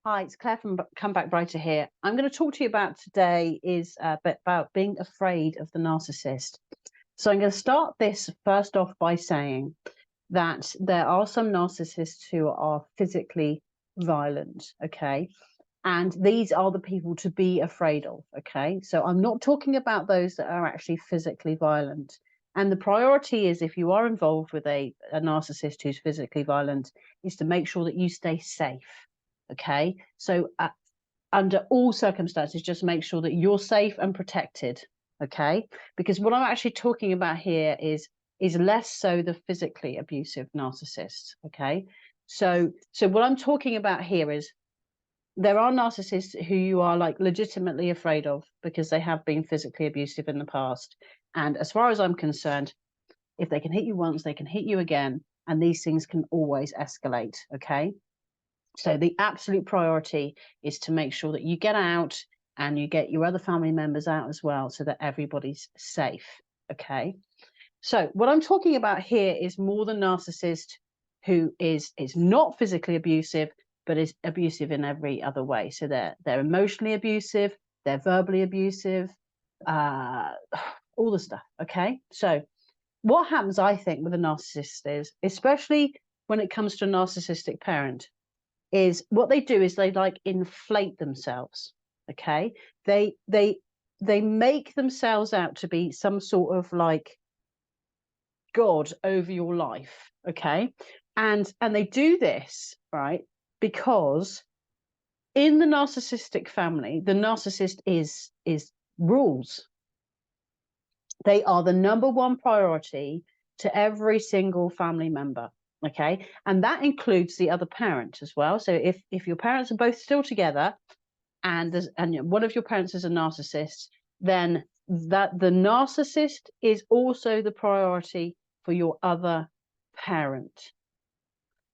Hi, it's Claire from Comeback Brighter here. I'm going to talk to you about today is about being afraid of the narcissist. So I'm going to start this first off by saying that there are some narcissists who are physically violent, okay? And these are the people to be afraid of, okay? So I'm not talking about those that are actually physically violent. And the priority is, if you are involved with a narcissist who's physically violent, is to make sure that you stay safe. Okay, so under all circumstances, just make sure that you're safe and protected. Okay, because what I'm actually talking about here is less so the physically abusive narcissists. Okay, so what I'm talking about here is there are narcissists who you are like legitimately afraid of because they have been physically abusive in the past. And as far as I'm concerned, if they can hit you once, they can hit you again, and these things can always escalate. Okay. So the absolute priority is to make sure that you get out and you get your other family members out as well, so that everybody's safe. Okay. So what I'm talking about here is more the narcissist who is not physically abusive, but is abusive in every other way. So they're emotionally abusive, they're verbally abusive, all the stuff. Okay. So what happens, I think, with a narcissist is, especially when it comes to a narcissistic parent, is what they do is they like inflate themselves. Okay, they make themselves out to be some sort of like god over your life. Okay, and they do this, right, because in the narcissistic family, the narcissist is rules. They are the number one priority to every single family member. Okay, and that includes the other parent as well. So if your parents are both still together and one of your parents is a narcissist, then that the narcissist is also the priority for your other parent.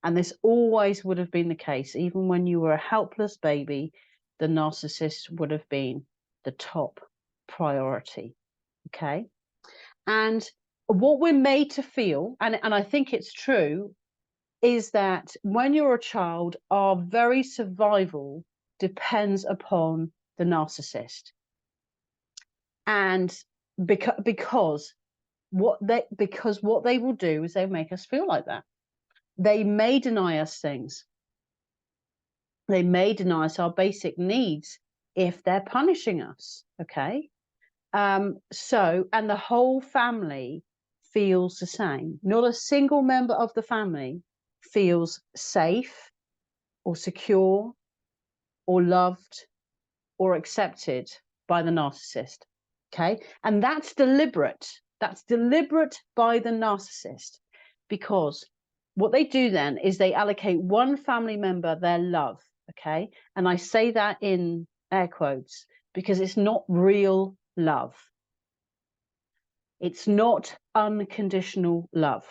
And this always would have been the case. Even when you were a helpless baby, the narcissist would have been the top priority. Okay. And what we're made to feel, and I think it's true, is that when you're a child, our very survival depends upon the narcissist. And because what they will do is they make us feel like that. They may deny us things. They may deny us our basic needs if they're punishing us. Okay. So, and the whole family feels the same. Not a single member of the family feels safe or secure or loved or accepted by the narcissist. Okay. And that's deliberate. That's deliberate by the narcissist, because what they do then is they allocate one family member their love. Okay. And I say that in air quotes because it's not real love. It's not unconditional love.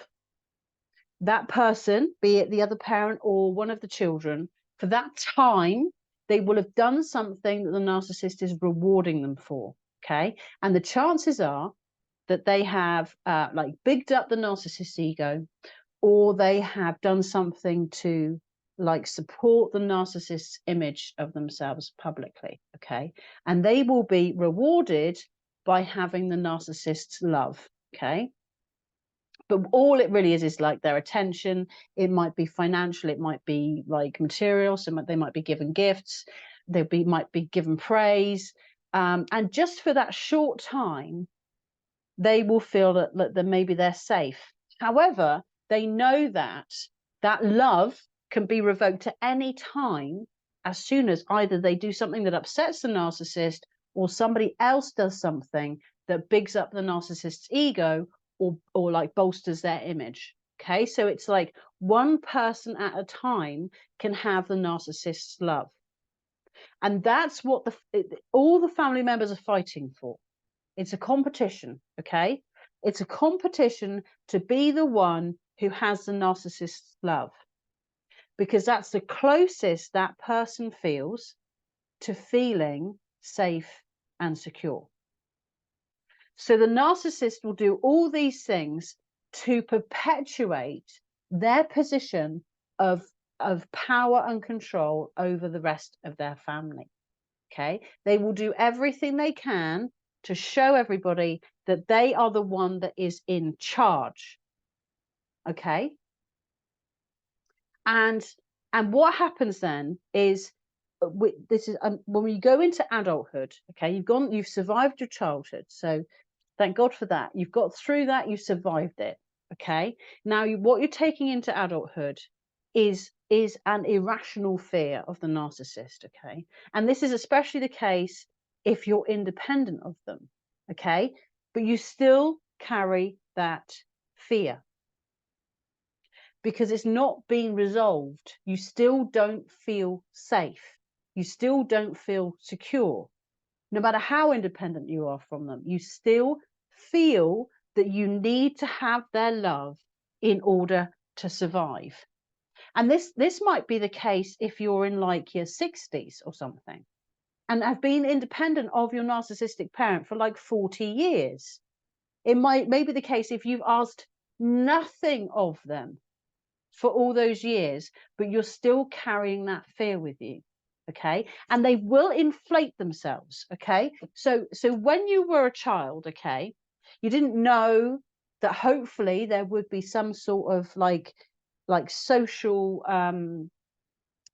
That person, be it the other parent or one of the children, for that time, they will have done something that the narcissist is rewarding them for. Okay. And the chances are that they have like bigged up the narcissist's ego, or they have done something to like support the narcissist's image of themselves publicly. Okay. And they will be rewarded by having the narcissist's love. Okay. But all it really is like their attention. It might be financial, it might be like material, so they might be given gifts, might be given praise, and just for that short time they will feel that maybe they're safe. However, they know that that love can be revoked at any time, as soon as either they do something that upsets the narcissist, or somebody else does something that bigs up the narcissist's ego, or like bolsters their image. Okay, so it's like one person at a time can have the narcissist's love, and that's what all the family members are fighting for. It's a competition. Okay, it's a competition to be the one who has the narcissist's love, because that's the closest that person feels to feeling safe and secure. So the narcissist will do all these things to perpetuate their position of of power and control over the rest of their family. Okay, they will do everything they can to show everybody that they are the one that is in charge. Okay, and what happens then is this is when we go into adulthood. Okay, you've survived your childhood, so thank God for that. You've got through that, you survived it. Okay, now what you're taking into adulthood is an irrational fear of the narcissist. Okay, and this is especially the case if you're independent of them. Okay, but you still carry that fear because it's not being resolved. You still don't feel safe. You still don't feel secure. No matter how independent you are from them, you still feel that you need to have their love in order to survive. And this might be the case if you're in like your 60s or something and have been independent of your narcissistic parent for like 40 years. It may be the case if you've asked nothing of them for all those years, but you're still carrying that fear with you. Okay, and they will inflate themselves. Okay, so when you were a child, okay, you didn't know that hopefully there would be some sort of like social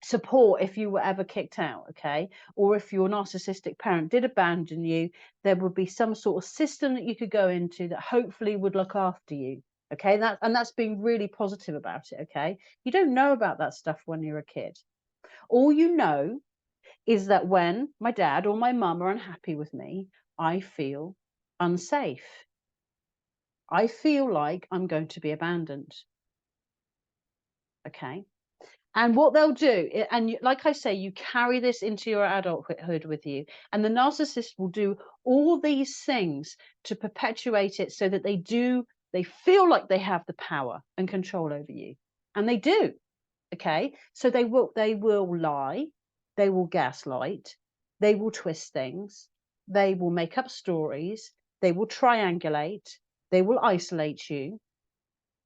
support if you were ever kicked out. Okay, or if your narcissistic parent did abandon you, there would be some sort of system that you could go into that hopefully would look after you. Okay, that's being really positive about it. Okay, you don't know about that stuff when you're a kid. All you know is that when my dad or my mum are unhappy with me, I feel unsafe. I feel like I'm going to be abandoned. Okay, and what they'll do, and like I say, you carry this into your adulthood with you, and the narcissist will do all these things to perpetuate it so that they feel like they have the power and control over you, and they do. Okay, so they will lie, they will gaslight, they will twist things, they will make up stories, they will triangulate, they will isolate you,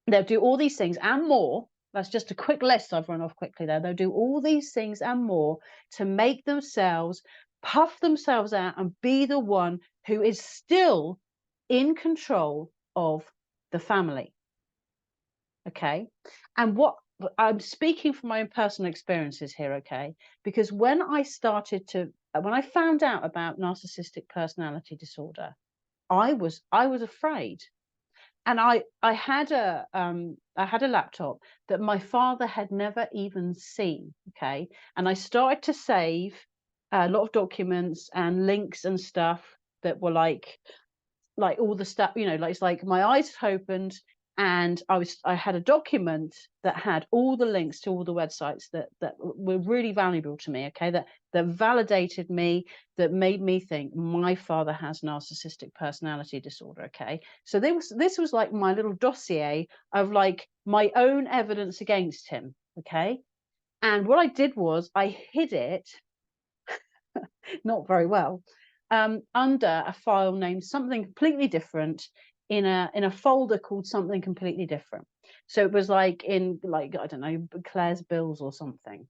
they'll do all these things and more. That's just a quick list I've run off quickly there. They'll do all these things and more to make themselves puff themselves out and be the one who is still in control of the family. Okay, and what I'm speaking from my own personal experiences here, okay, because when I found out about narcissistic personality disorder, I was afraid. And I had a laptop that my father had never even seen. Okay, and I started to save a lot of documents and links and stuff that were like all the stuff, you know, like it's like my eyes opened and I had a document that had all the links to all the websites that were really valuable to me. Okay, that validated me, that made me think my father has narcissistic personality disorder. Okay, so this was like my little dossier of like my own evidence against him. Okay, and what I did was I hid it, not very well, under a file named something completely different in a folder called something completely different. So it was like in like, I don't know, Clare's bills or something.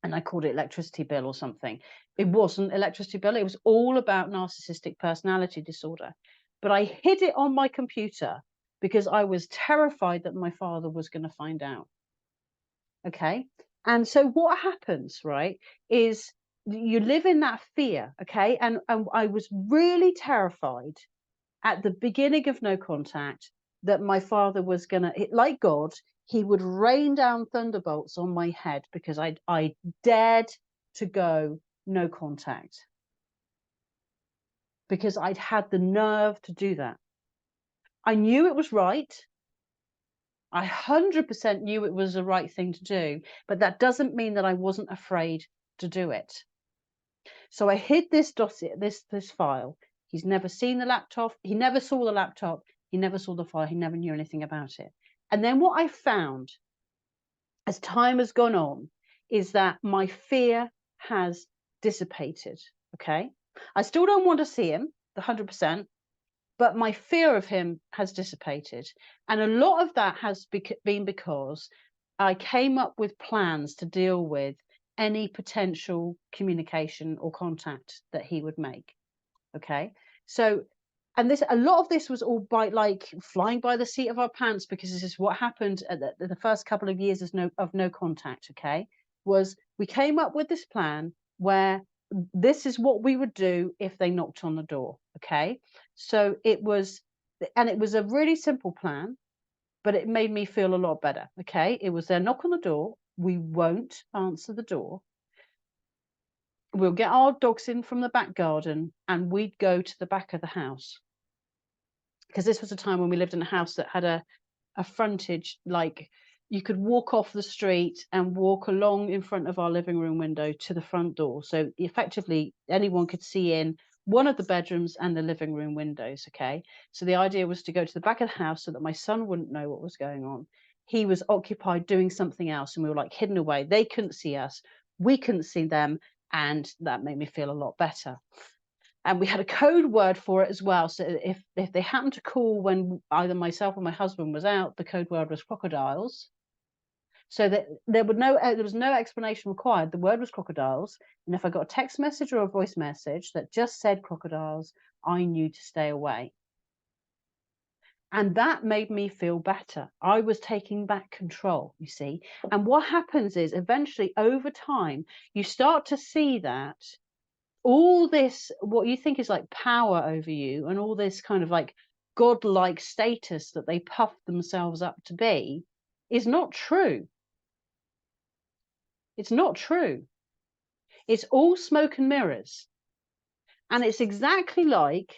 And I called it electricity bill or something. It wasn't electricity bill. It was all about narcissistic personality disorder. But I hid it on my computer because I was terrified that my father was going to find out. Okay. And so what happens, right, is you live in that fear. Okay. And I was really terrified at the beginning of No Contact that my father was gonna, like God, he would rain down thunderbolts on my head because I dared to go no contact, because I'd had the nerve to do that. I knew it was right. I 100% knew it was the right thing to do, but that doesn't mean that I wasn't afraid to do it. So I hid this dossier, this file. He's never seen the laptop. He never saw the laptop. He never saw the file. He never knew anything about it. And then what I found as time has gone on is that my fear has dissipated. Okay. I still don't want to see him, the 100%, but my fear of him has dissipated. And a lot of that has been because I came up with plans to deal with any potential communication or contact that he would make. Okay. So, and this, a lot of this was all by like flying by the seat of our pants, because this is what happened at the first couple of years of no contact. Okay. Was we came up with this plan where this is what we would do if they knocked on the door. Okay. So it was, and it was a really simple plan, but it made me feel a lot better. Okay. It was their knock on the door. We won't answer the door. We'll get our dogs in from the back garden and we'd go to the back of the house. Because this was a time when we lived in a house that had a frontage, like you could walk off the street and walk along in front of our living room window to the front door. So effectively anyone could see in one of the bedrooms and the living room windows. Okay. So the idea was to go to the back of the house so that my son wouldn't know what was going on. He was occupied doing something else and we were like hidden away. They couldn't see us. We couldn't see them. And that made me feel a lot better. And we had a code word for it as well. So if they happened to call when either myself or my husband was out, the code word was crocodiles. So that there was no explanation required. The word was crocodiles. And if I got a text message or a voice message that just said crocodiles, I knew to stay away. And that made me feel better. I was taking back control, you see. And what happens is eventually over time, you start to see that all this, what you think is like power over you and all this kind of like godlike status that they puff themselves up to be is not true. It's not true. It's all smoke and mirrors. And it's exactly like,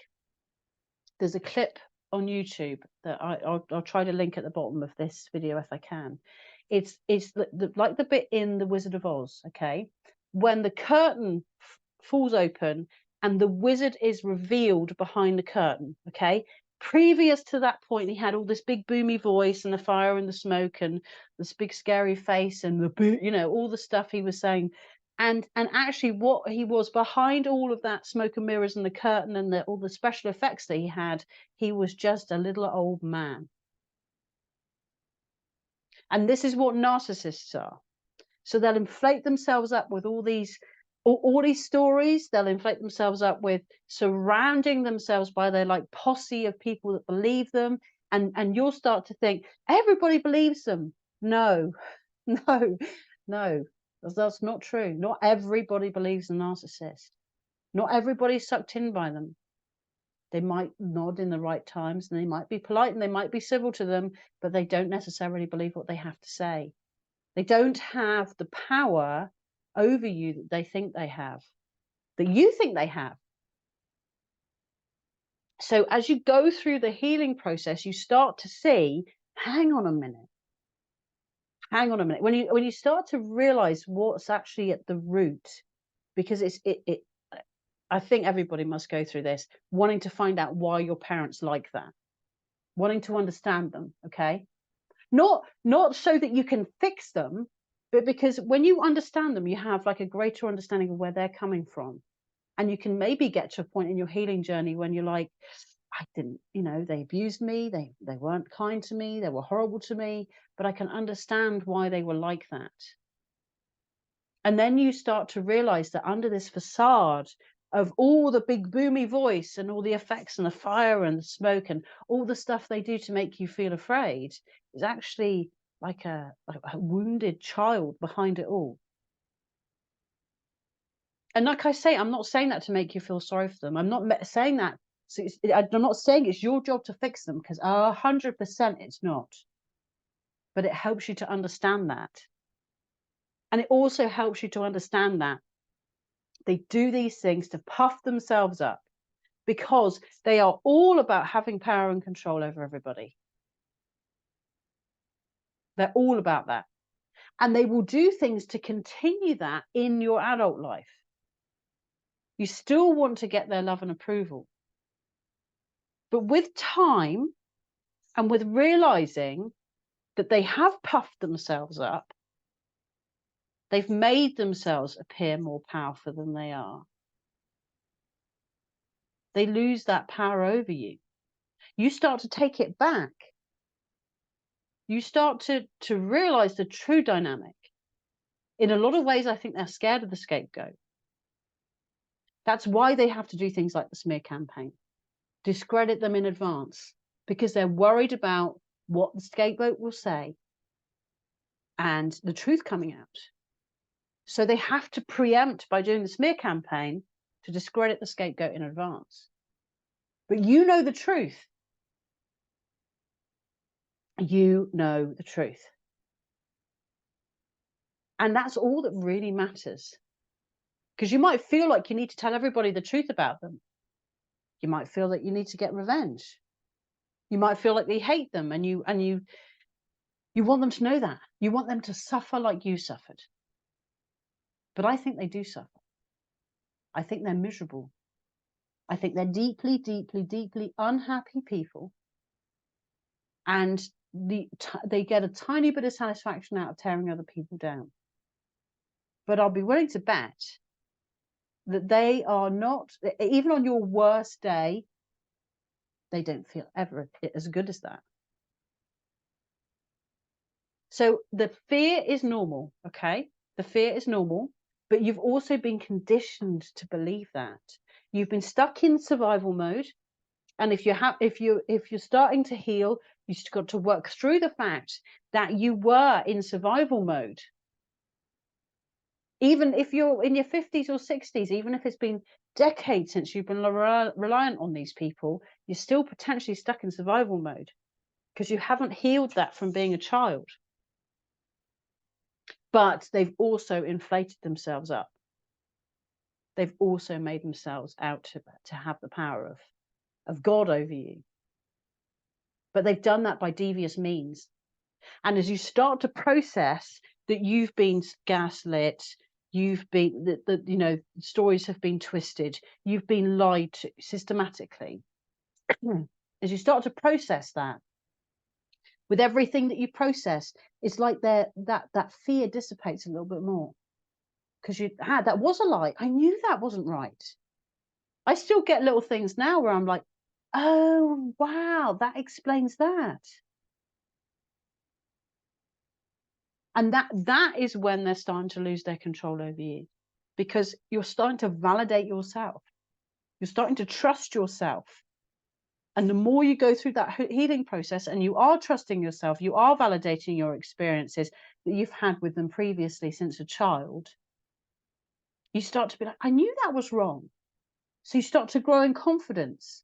there's a clip on YouTube that I'll try to link at the bottom of this video if I can. It's like the bit in The Wizard of Oz, okay? When the curtain falls open and the wizard is revealed behind the curtain, okay? Previous to that point, he had all this big boomy voice and the fire and the smoke and this big scary face and the, you know, all the stuff he was saying. And actually what he was behind all of that smoke and mirrors and the curtain and all the special effects that he was just a little old man. And this is what narcissists are. So they'll inflate themselves up with all these stories. They'll inflate themselves up with surrounding themselves by their like posse of people that believe them. And you'll start to think everybody believes them. No, no, that's not true. Not everybody believes a narcissist. Not everybody's sucked in by them. They might nod in the right times and they might be polite and they might be civil to them, but they don't necessarily believe what they have to say. They don't have the power over you that they think they have, that you think they have. So as you go through the healing process, you start to see, hang on a minute. When you start to realize what's actually at the root, because I think everybody must go through this, wanting to find out why your parents like that, wanting to understand them, okay? Not so that you can fix them, but because when you understand them, you have like a greater understanding of where they're coming from. And you can maybe get to a point in your healing journey when you're like, I didn't, you know, they abused me, they weren't kind to me, they were horrible to me, but I can understand why they were like that. And then you start to realize that under this facade of all the big boomy voice and all the effects and the fire and the smoke and all the stuff they do to make you feel afraid is actually like a wounded child behind it all. And like I say, I'm not saying that to make you feel sorry for them. I'm not saying that. So I'm not saying it's your job to fix them, because 100% it's not. But it helps you to understand that. And it also helps you to understand that they do these things to puff themselves up because they are all about having power and control over everybody. They're all about that. And they will do things to continue that in your adult life. You still want to get their love and approval. But with time and with realizing that they have puffed themselves up, they've made themselves appear more powerful than they are. They lose that power over you. You start to take it back. you start to realize the true dynamic. In a lot of ways, I think they're scared of the scapegoat. That's why they have to do things like the smear campaign, discredit them in advance, because they're worried about what the scapegoat will say and the truth coming out. So they have to preempt by doing the smear campaign to discredit the scapegoat in advance. But you know the truth. You know the truth. And that's all that really matters. Because you might feel like you need to tell everybody the truth about them. You might feel that you need to get revenge. You might feel like they hate them, and you want them to know that. You want them to suffer like you suffered. But I think they do suffer. I think they're miserable. I think they're deeply, deeply, deeply unhappy people. And they get a tiny bit of satisfaction out of tearing other people down. But I'll be willing to bet that they are not, even on your worst day, they don't feel ever as good as that. So the fear is normal, okay? The fear is normal, but you've also been conditioned to believe that. You've been stuck in survival mode, and if you're starting to heal, you've got to work through the fact that you were in survival mode. Even if you're in your 50s or 60s, even if it's been decades since you've been reliant on these people, you're still potentially stuck in survival mode because you haven't healed that from being a child. But they've also inflated themselves up. They've also made themselves out to have the power of God over you. But they've done that by devious means. And as you start to process that you've been gaslit, you've been stories have been twisted, you've been lied to systematically. As you start to process that, with everything that you process, it's like that fear dissipates a little bit more, because that was a lie. I knew that wasn't right. I still get little things now where I'm like, oh wow, that explains that. And that is when they're starting to lose their control over you, because you're starting to validate yourself. You're starting to trust yourself. And the more you go through that healing process and you are trusting yourself, you are validating your experiences that you've had with them previously since a child, you start to be like, I knew that was wrong. So you start to grow in confidence.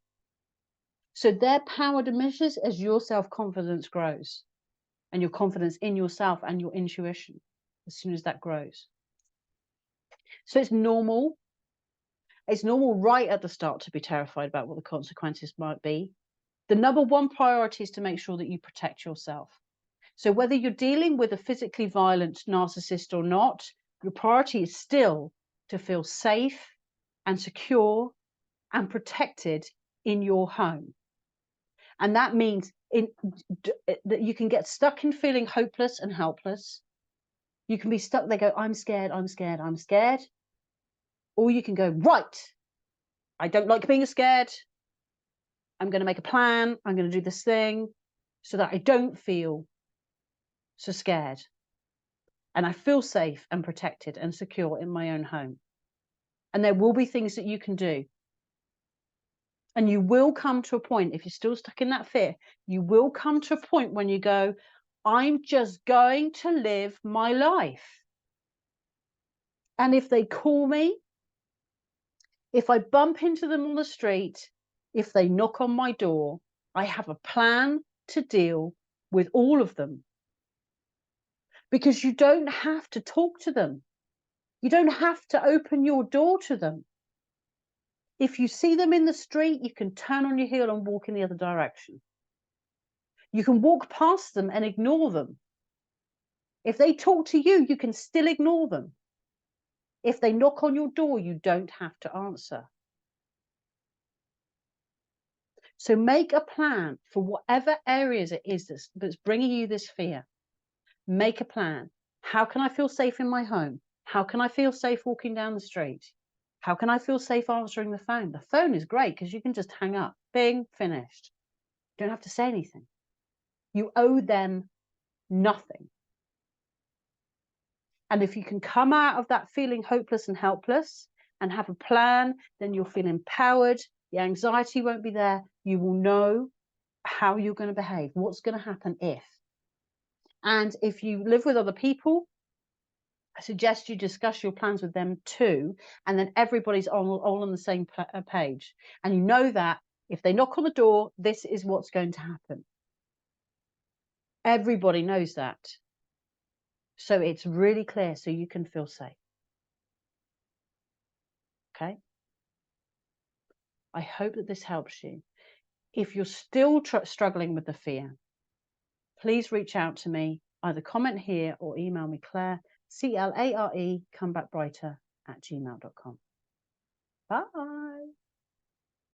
So their power diminishes as your self-confidence grows, and your confidence in yourself and your intuition, as soon as that grows. So it's normal. It's normal right at the start to be terrified about what the consequences might be. The number one priority is to make sure that you protect yourself. So whether you're dealing with a physically violent narcissist or not, your priority is still to feel safe and secure and protected in your home. And that means that you can get stuck in feeling hopeless and helpless. You can be stuck, they go, I'm scared, I'm scared, I'm scared. Or you can go, right, I don't like being scared. I'm going to make a plan. I'm going to do this thing so that I don't feel so scared. And I feel safe and protected and secure in my own home. And there will be things that you can do. And you will come to a point, if you're still stuck in that fear, you will come to a point when you go, I'm just going to live my life. And if they call me, if I bump into them on the street, if they knock on my door, I have a plan to deal with all of them. Because you don't have to talk to them. You don't have to open your door to them. If you see them in the street, you can turn on your heel and walk in the other direction. You can walk past them and ignore them. If they talk to you, you can still ignore them. If they knock on your door, you don't have to answer. So make a plan for whatever areas it is that's bringing you this fear. Make a plan. How can I feel safe in my home? How can I feel safe walking down the street? How can I feel safe answering the phone? The phone is great because you can just hang up. Bing, finished. You don't have to say anything. You owe them Nothing. And if you can come out of that feeling hopeless and helpless and have a plan, then you'll feel empowered. The anxiety won't be there. You will know how you're going to behave, what's going to happen if. And if you live with other people, I suggest you discuss your plans with them too, and then everybody's all on the same page. And you know that if they knock on the door, this is what's going to happen. Everybody knows that. So it's really clear, so you can feel safe. Okay? I hope that this helps you. If you're still struggling with the fear, please reach out to me, either comment here or email me, Clare, CLARE, comebackbrighter@gmail.com. Bye.